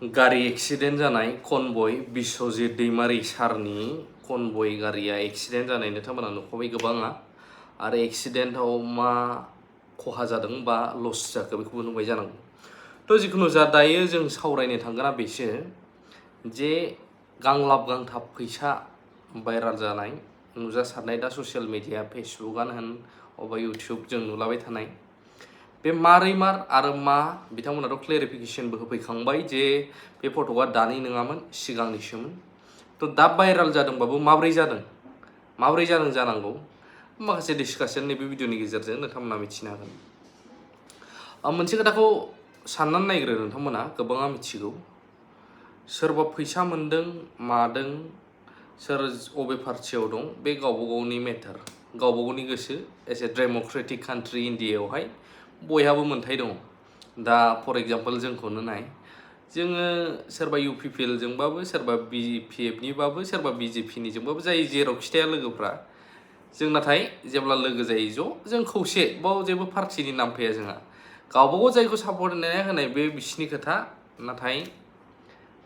गारि एक्सिडेन्ट जानाय कनबय बिस्वजित दैमारी सारनि कनबय गारिया एक्सिडेन्ट जानाय नोंथांमोना नुखाबाय गोबाङा आरो एक्सिडेन्टआव मा खहा जादों बा लस जाखो बेखौबो नुबाय जानांगौ। थ' जिखुनु जा दायो जों सावरायनो थांगोना बेसो जे गांलाब गांथाब फैसा भाइराल जानाय नुजासारनाय दा ससियेल मिडिया फेसबुकआनो होन अबा इउटिउब जों नुलाबाय थानाय बे मारै मार आरो मा बिथांमोनाथ' क्लेरिफिकेशनबो होफैखांबाय जे बे फट'आ दानि नङामोन सिगांनिसोमोन। थ' दा भाइराल जादोंबाबो माब्रै जादों जानांगौ माखासे डिसकासन नैबे भिडिअनि गेजेरजों नोंथांमोना मिथिनो हागोन। मोनसे खोथाखौ साननानै नायग्रो नोंथांमोना गोबाङा मिथिगौ सोरबा फैसा मोनदों मादों सोर अबे पार्टियाव दं बे गावबा गावनि मेटार गावबा गावनि गोसो एज ए डेम'क्रेटिक कान्ट्रि इन्डियायावहाय बयहाबो मोन्थाय दङ। दा फर एग्जाम्पल जोंखौनो नाय जोङो सोरबा UPPLजोंबाबो सोरबा BPFनिबाबो सोरबा BJPनिजोंबाबो जाय जेरावखि थाया लोगोफ्रा जों नाथाय जेब्ला लोगो जायो ज' जों खौसे बाव जेबो पार्टिनि नाम फैया जोंहा गावबा गाव जायखौ सापर्ट होनाय बे बिसिनि खोथा। नाथाय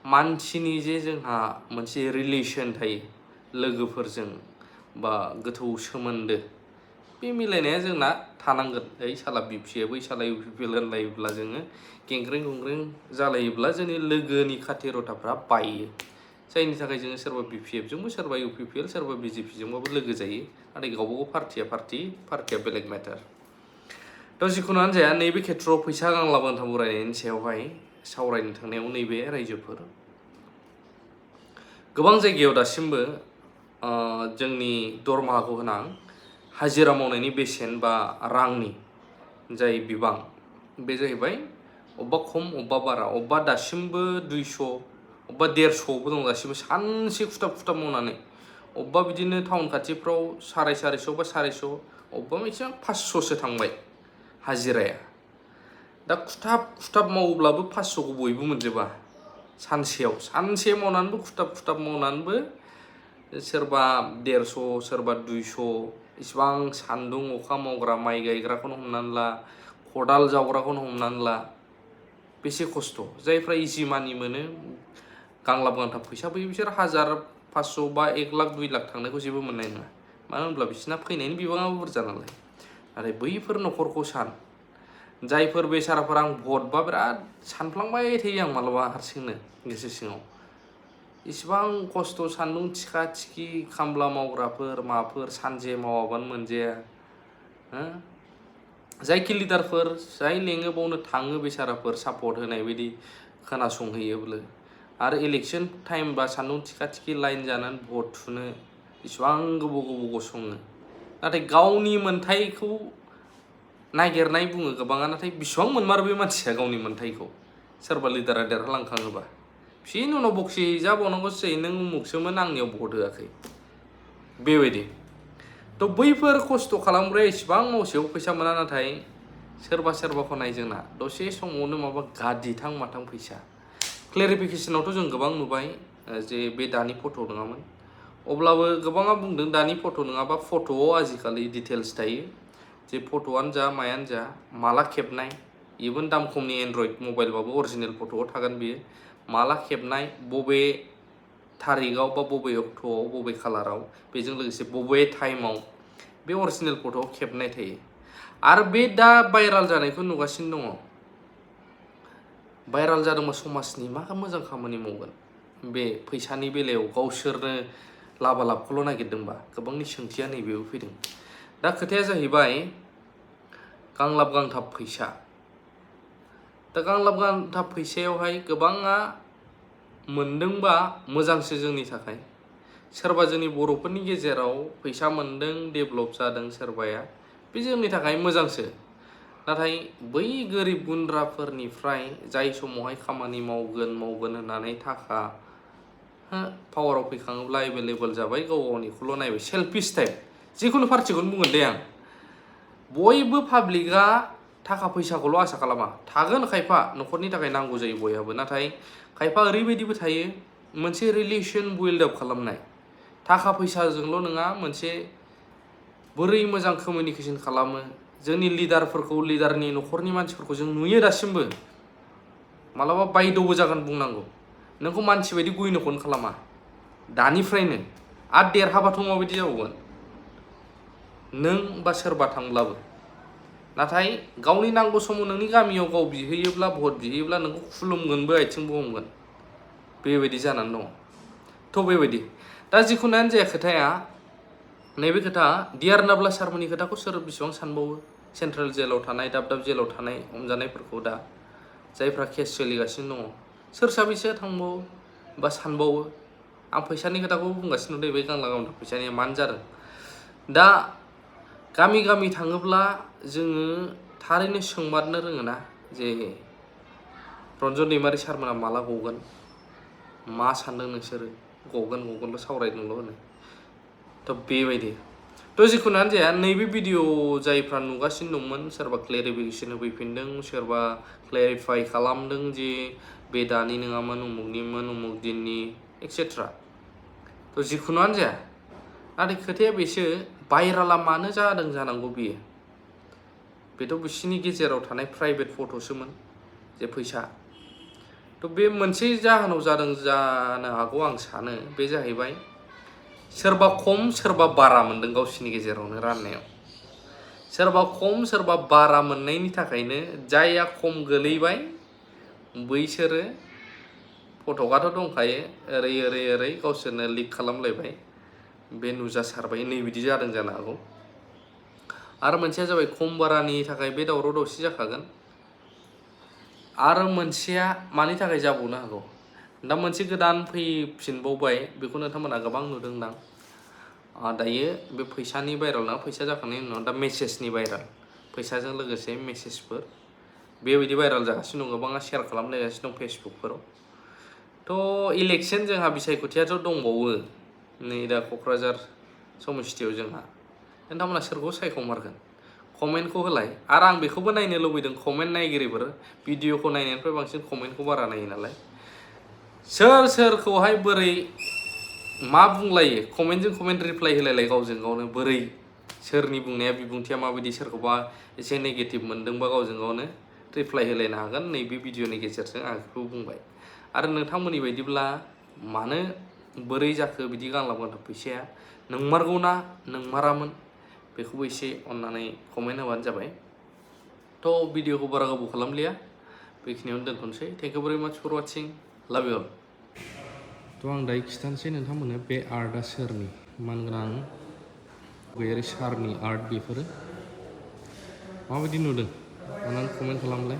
मानसिनि जे जोंहा मोनसे रिलेसन थायो लोगोफोरजों बा गोथौ सोमोन्दो बे मिलायनाया जोंना थानांगोन। ओइ साला BPF बै साला UPPL होनलायोब्ला जोङो गेंग्रें गुंग्रें जालायोब्ला जोंनि लोगोनि खाथिरथाफ्रा बायो जायनि थाखाय जोङो सोरबा BPFजोंबो सोरबा UPPL सोरबा BJPजोंबाबो लोगो जायो नाथाय गावबा गाव पार्टिया बेलेग मेटार। थ' जिखुनुआनो जाया नैबे खेथ्रआव फैसा गांलाब गांथाब उरायनायनि सायावहाय सावरायनो थांनायाव नैबे रायजोफोर गोबां जायगायाव दासिमबो जोंनि दरमाहाखौ होनां हाजिरा मावनायनि बेसेन बा रांनि जाय बिबां बे जाहैबाय अबेबा खम अबेबा बारा अबेबा दासिमबो 200 अबेबा 150बो दं दासिमबो सानसे खुथाब मावनानै अबेबा बिदिनो टाउन खाथिफ्राव 450 बा 450 अबेबा एसे 500सो थांबाय हाजिराया। दा खुथाब मावोब्लाबो 500खौ बयबो मोनजोबा सानसे मावनानैबो खुथाब मावनानैबो सोरबा 150 सोरबा 200 इसिबां सान्दुं अखा मावग्रा माइ गायग्राखौनो हमनानै ला खदाल जावग्राखौनो हमनानै ला बेसे खस्थ'। जायफ्रा इजि मानि मोनो गांलाब गांथाब फैसा फैयो बिसोर 1000-500 बा 1 लाख 2 लाख थांनायखौ जेबो मोननाय नङा मानो होनब्ला बिसोरना फैनायनि बिबाङाबो बुरजा नालाय। नाथाय बैफोर न'खरखौ सान जायफोर बेसाराफोर आं भट बा बिराद सानफ्लांबाय थायो आं मालाबा हारसिंनो गोसो सिङाव इसिबां खस्थ' सान्दुं थिखा थिखि खामला मावग्राफोर माफोर सानसे मावाबानो मोनजाया जायखि लिडारफोर जाय लेङो बावनो थाङो बेसाराफोर सापर्ट होनाय बायदि खोनासंहैयोब्ला आरो इलेक्शन टाइम बा सान्दुं थिखा थिखि लाइन जानानै भट थुनो इसिबां गोबाव गसङो नाथाय गावनि मोन्थायखौ नागिरनाय बुङो गोबाङा नाथाय बिसिबां मोनमारो बे मानसिया गावनि मोन्थायखौ सोरबा लिडारा देरहालांखाङोबा फिन उनाव बक्सि जाबावनांगौसो जायो नों उमुखसोमोन आंनियाव भट होआखै बेबायदि। थ' बैफोर खस्थ' खालामग्राया इसिबां मावसेयाव फैसा मोना नाथाय सोरबाखौ नाय जोंना दसे समावनो माबा गादिथां माथां फैसा। क्लेरिफिकेसनावथ' जों गोबां नुबाय जे बे दानि फट' नङामोन अब्लाबो गोबाङा बुंदों दानि फट' नङाबा फट'आव आजिखालि डिटेल्स थायो जे फट'आनो जा मायानो जा माला खेबनाय इभेन दाम खमनि एन्ड्रइड मबाइलबाबो अरिजिनेल फट'आव थागोन बियो माला खेबनाय बबे थारिखआव बा बबे अक्ट'आव बबे खालाराव बेजों लोगोसे बबे टाइमाव बे अरिजिनेल फट'आव खेबनाय थायो। आरो बे दा भाइराल जानायखौ नुगासिनो दङ भाइराल जादोंबा समाजनि मा मोजां खामानि मावगोन बे फैसानि बेलायाव गावसोरनो लाबालाबखौल' नागिरदोंबा गोबांनि सोंथिया नैबेयाव फैदों। दा खोथाया जाहैबाय गांलाब गांथाब फैसा दा गांलाब गांथाब फैसायावहाय गोबाङा मोनदोंबा मोजांसो जोंनि थाखाय सोरबा जोंनि बर'फोरनि गेजेराव फैसा मोनदों डेभेलप जादों सोरबाया बे जोंनि थाखाय मोजांसो। नाथाय बै गोरिब गुन्द्राफोरनिफ्राय जाय समावहाय खामानि मावगोन होननानै थाखा पावाराव फैखाङोब्ला एभेलेबल जाबाय गाव गावनिखौल' नायबाय सेल्फिश टाइप जिखुनु पार्टिखौनो बुंगोन दे आं बयबो पाब्लिकआ थाखा फैसाखौल' आसा खालामा थागोन खायफा न'खरनि थाखाय नांगौ जायो बयहाबो नाथाय खायफा ओरैबायदिबो थायो मोनसे रिलेसन बिल्ड आप खालामनाय थाखा फैसाजोंल' नङा मोनसे बोरै मोजां कमिउनिकेसन खालामो जोंनि लिडारफोरखौ लिडारनि न'खरनि मानसिफोरखौ जों नुयो दासिमबो मालाबा बायद'बो जागोन बुंनांगौ नोंखौ मानसि बायदि गयनोखौनो खालामा दानिफ्रायनो आरो देरहाबाथ' माबायदि जाबावगोन नों बा सोरबा थांब्लाबो नाथाय गावनि नांगौ समाव नोंनि गामियाव गाव बिहैयोब्ला भट बिहैयोब्ला नोंखौ खुलुमगोनबो आथिंबो हमगोन बेबायदि जानानै दङ थ' बेबायदि दा जिखुनुआनो जाया खोथाया नैबे खोथा डिआर नाब्ला सारमोननि खोथाखौ सोर बेसेबां सानबावो सेन्ट्रेल जेलाव थानाय दाब दाब जेलाव थानाय हमजानायफोरखौ दा जायफ्रा केस सोलिगासिनो दङ सोर साबैसे थांबावो बा सानबावो आं फैसानि खोथाखौ बुंगासिनो दं बे गांला गांथाम फैसानिया मानो जादों दा गामि गामि थाङोब्ला जोङो थारैनो सोंमारनो रोङोना जे रन्जन दैमारि सारमोना माला गगोन मा सानदों नोंसोरो गगोनल' सावरायदोंल' होनो थ' बेबायदि थ' जिखुनुआनो जाया नैबे भिडिअ जायफ्रा नुगासिनो दंमोन सोरबा क्लेरिफिकेसन होफैफिनदों सोरबा क्लेरिफाइ खालामदों जे बे दानि नङामोन उमुगनिमोन उमुग दिननि एक्सेट्रा थ' जिखुनुआनो जाया नाथाय खोथाया बेसो भाइराला मानो जादों जानांगौ बियो बेथ' बिसिनि गेजेराव थानाय प्राइभेट फट'सोमोन जे फैसा थ' बे मोनसे जाहोनाव जादों जानो हागौ आं सानो बे जाहैबाय सोरबा खम सोरबा बारा मोनदों गावसिनि गेजेरावनो राननायाव सोरबा खम सोरबा बारा मोननायनि थाखायनो जायया खम गोलैबाय बैसोरो फट'आथ' दंखायो ओरै गावसोरनो लिक खालामलायबाय बे नुजासारबाय नै बिदि जादों जानो हागौ आरो मोनसेया जाबाय खम बारानि थाखाय बे दावराव दावसि जाखागोन आरो मोनसेया मानि थाखाय जाबावनो हागौ दा मोनसे गोदान फैफिनबावबाय बेखौ नोंथांमोना गोबां नुदोंदां दायो बे फैसानि भाइराल ना फैसा जाखांनायनि उनाव दा मेसेजनि भाइराल फैसाजों लोगोसे मेसेजफोर बेबायदि भाइराल जागासिनो दं गोबाङा शेयार खालामलायगासिनो दं फेसबुकफोराव थ' इलेक्सन जोंहा बिसायख'थियाथ' दंबावो नै दा क'क्राझार समस्थियाव जोंहा नोंथांमोना सोरखौ सायख'मारगोन कमेन्टखौ होलाय आरो आं बेखौबो नायनो लुबैदों कमेन्ट नायगिरिफोर भिडिअखौ नायनायनिफ्राय बांसिन कमेन्टखौ बारा नायो नालाय सोर सोरखौहाय बोरै मा बुंलायो कमेन्टजों कमेन्ट रिप्लाइ होलायलाय गावजों गावनो बोरै सोरनि बुंनाया बिबुंथिया माबायदि सोरखौबा एसे नेगेटिभ मोनदोंबा गावजों गावनो रिप्लाइ होलायनो हागोन नैबे भिडिअनि गेजेरजों आं बेखौ बुंबाय आरो नोंथांमोननि बायदिब्ला मानो बोरै जाखो बिदि गांलाब गांथाब फैसाया नंमारगौना नंमारामोन बेखौबो एसे अन्नानै कमेन्ट होबानो जाबाय थ' भिडिअखौ बारा गोबाव खालामलिया बेखिनियावनो दोनथ'नोसै थेंक इउ भेरि माच फर वाचिं लाभ इउ अल थ' आं दायो खिथानोसै नोंथांमोननो बे आर्टआ सोरनि मानगोनां बwrwi सारनि आर्ट बेफोरो माबायदि नुदों अन्नानै कमेन्ट खालामलाय